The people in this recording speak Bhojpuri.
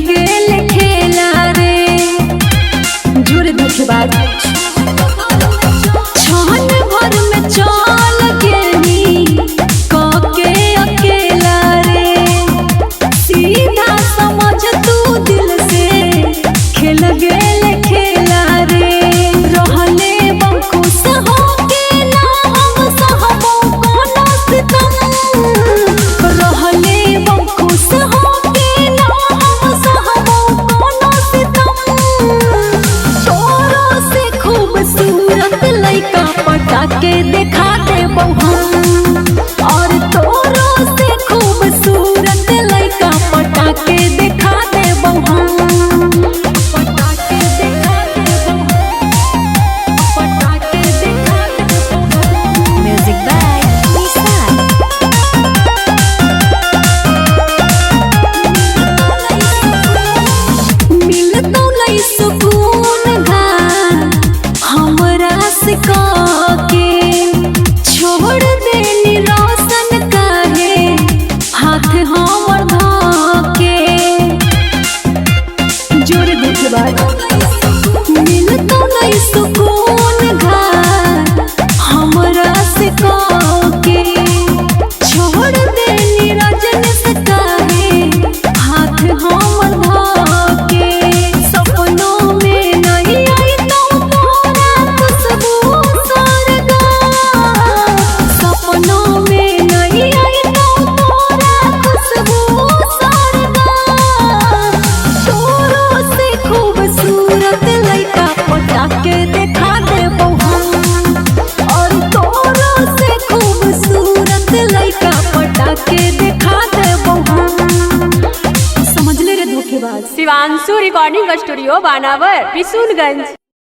गेल खेला रे जुड़ धोखेबाज छान भर में चल गेली काके अकेला रे सीधा समझ तू दिल से खेल गेल खेला रे रहले बंकुश होके ना हम सहबो कोनो सितम रहले बंकुश होके ना हम सहबो कोनो सितम तोरो से खूबसूरत लइका पटा के देखा देबो हम और तोरो से खूबसूरत लइका पटा के देखा देबो हम पटा के देखा देबो पटा के देखा देबो म्यूजिक बाय निशान मिलतो नहीं सुकून घान हमरा से के छोड़ देनी रोशन काहे हाथ हमर धोके जोर धोखेबाज मिलतो नहीं सुकून घान हमरा से के छोड़ देनी रजनीश काहे हाथ हमर धोके सपनों में नहीं आई तो तोरा खुशबू सरगा सपनों में नहीं आई तो तोरा खुशबू सरगा तोरो से खूबसूरत लइका पटा के देखा देबो हम और तोरो से खूबसूरत लइका पटा के देखा देबो हम समझ ले रे धोखेबाज। शिवांशु रिकॉर्डिंग स्टूडियो बानावर, बिशुनगंज।